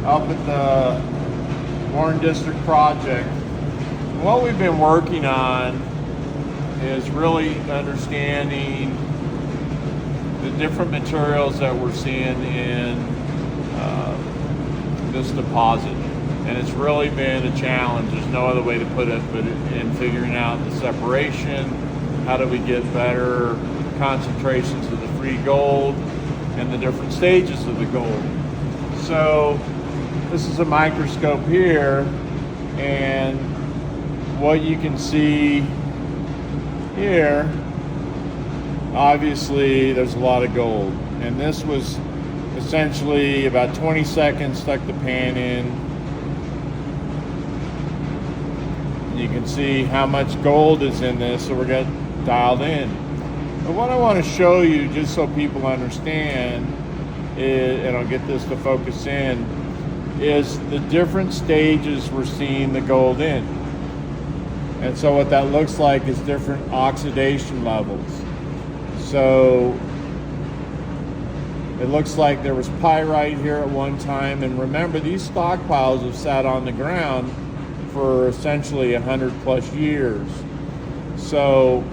up at the Warren District project. What we've been working on is really understanding the different materials that we're seeing in this deposit. And it's really been a challenge. There's no other way to put it, but in figuring out the separation, how do we get better concentrations of the free gold and the different stages of the gold. So this is a microscope here, and what you can see here, obviously there's a lot of gold, and this was essentially about 20 seconds, stuck the pan in. You can see how much gold is in this, so we're getting dialed in. But what I want to show you, just so people understand, and I'll get this to focus in, is the different stages we're seeing the gold in. And so what that looks like is different oxidation levels. So it looks like there was pyrite here at one time, and remember, these stockpiles have sat on the ground for essentially 100+ years. So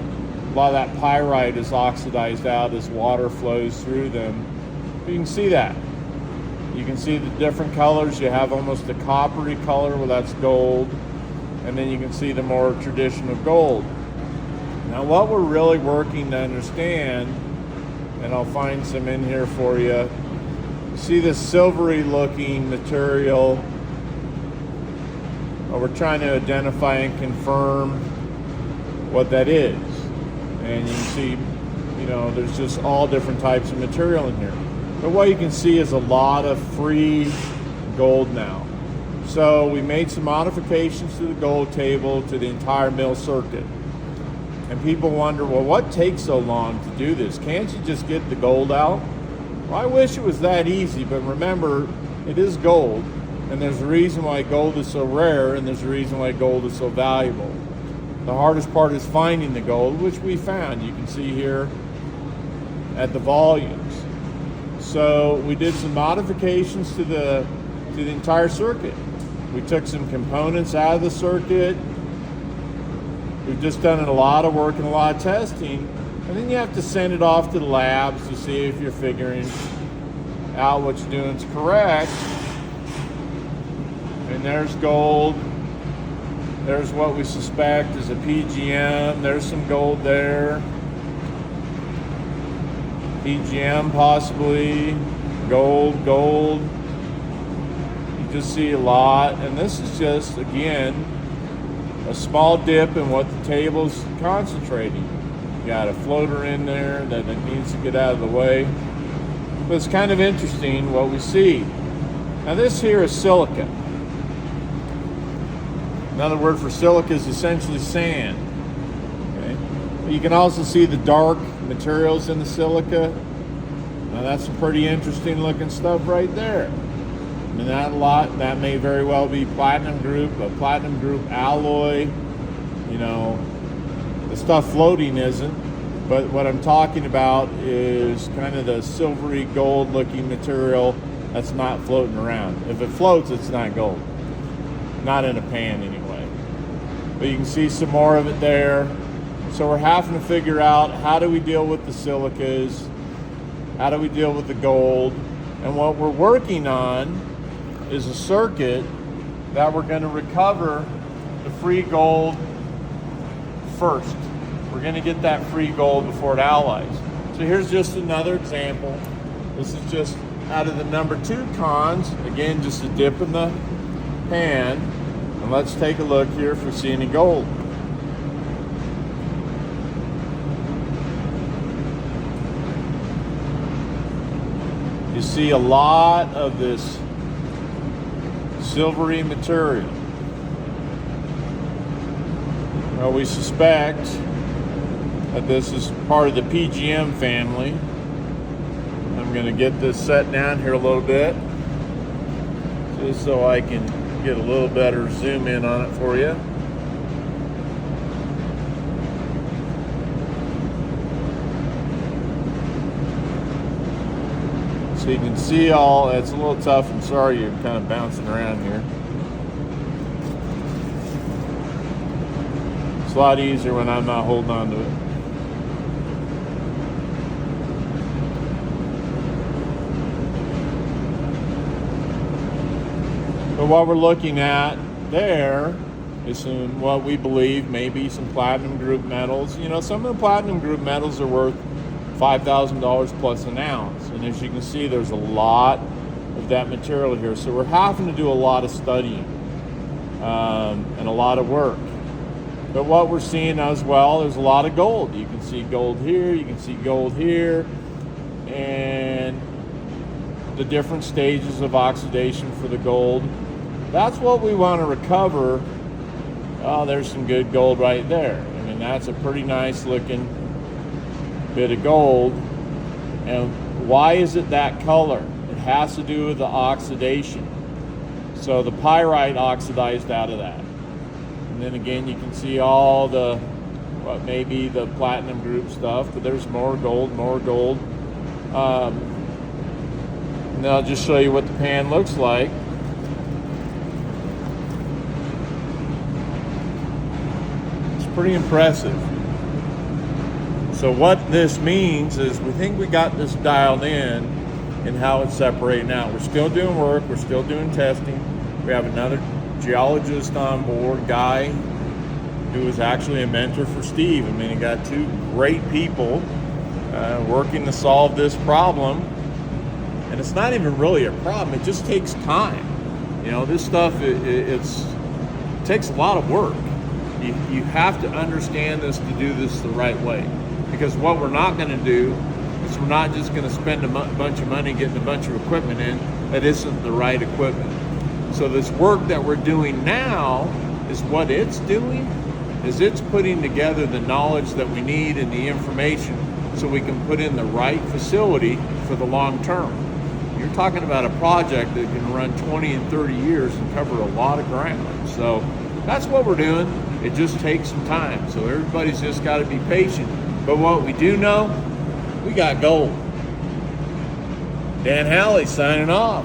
a lot of that pyrite is oxidized out as water flows through them. You can see that. You can see the different colors. You have almost a coppery color, well, that's gold. And then you can see the more traditional gold. Now what we're really working to understand, and I'll find some in here for you, see this silvery looking material. Well, we're trying to identify and confirm what that is. And you can see, you know, there's just all different types of material in here. But what you can see is a lot of free gold now. So we made some modifications to the gold table, to the entire mill circuit. And people wonder, well, what takes so long to do this? Can't you just get the gold out? Well, I wish it was that easy, but remember, it is gold. And there's a reason why gold is so rare, and there's a reason why gold is so valuable. The hardest part is finding the gold, which we found. You can see here at the volumes. So we did some modifications to the entire circuit. We took some components out of the circuit. We've just done a lot of work and a lot of testing. And then you have to send it off to the labs to see if you're figuring out what you're doing is correct. And there's gold. There's what we suspect is a PGM. There's some gold there. PGM possibly. Gold. You just see a lot. And this is just, again, a small dip in what the table's concentrating. You got a floater in there that it needs to get out of the way. But it's kind of interesting what we see. Now this here is silica. Another word for silica is essentially sand. Okay? You can also see the dark materials in the silica. Now that's some pretty interesting looking stuff right there. I mean, that may very well be platinum group, a platinum group alloy. You know, the stuff floating isn't, but what I'm talking about is kind of the silvery gold looking material that's not floating around. If it floats, it's not gold. Not in a pan anyway. But you can see some more of it there. So we're having to figure out, how do we deal with the silicas? How do we deal with the gold? And what we're working on is a circuit that we're going to recover the free gold first. We're going to get that free gold before it alloys. So here's just another example. This is just out of the number 2 cons. Again, just a dip in the pan. And let's take a look here if we see any gold. You see a lot of this silvery material. Well, we suspect that this is part of the PGM family. I'm going to get this set down here a little bit, just so I can get a little better zoom in on it for you. So you can see all, it's a little tough. I'm sorry you're kind of bouncing around here. It's a lot easier when I'm not holding on to it. But what we're looking at there is some, what we believe may be some platinum group metals. You know, some of the platinum group metals are worth $5,000 plus an ounce. And as you can see, there's a lot of that material here. So we're having to do a lot of studying and a lot of work. But what we're seeing as well, there's a lot of gold. You can see gold here, you can see gold here, and the different stages of oxidation for the gold. That's what we want to recover. Oh, there's some good gold right there. I mean, that's a pretty nice looking bit of gold. And why is it that color? It has to do with the oxidation. So the pyrite oxidized out of that. And then again, you can see all the, what may be the platinum group stuff, but there's more gold, more gold. And I'll just show you what the pan looks like. Pretty impressive. So what this means is we think we got this dialed in and how it's separating out. We're still doing work, we're still doing testing. We have another geologist on board, Guy, who is actually a mentor for Steve. I mean, he got two great people working to solve this problem. And it's not even really a problem, it just takes time. You know, this stuff, it takes a lot of work. You have to understand this to do this the right way. Because what we're not going to do is we're not just going to spend a bunch of money getting a bunch of equipment in that isn't the right equipment. So this work that we're doing now is what it's doing, is it's putting together the knowledge that we need and the information so we can put in the right facility for the long term. You're talking about a project that can run 20 and 30 years and cover a lot of ground. So that's what we're doing. It just takes some time. So everybody's just got to be patient. But what we do know, we got gold. Dan Hally signing off.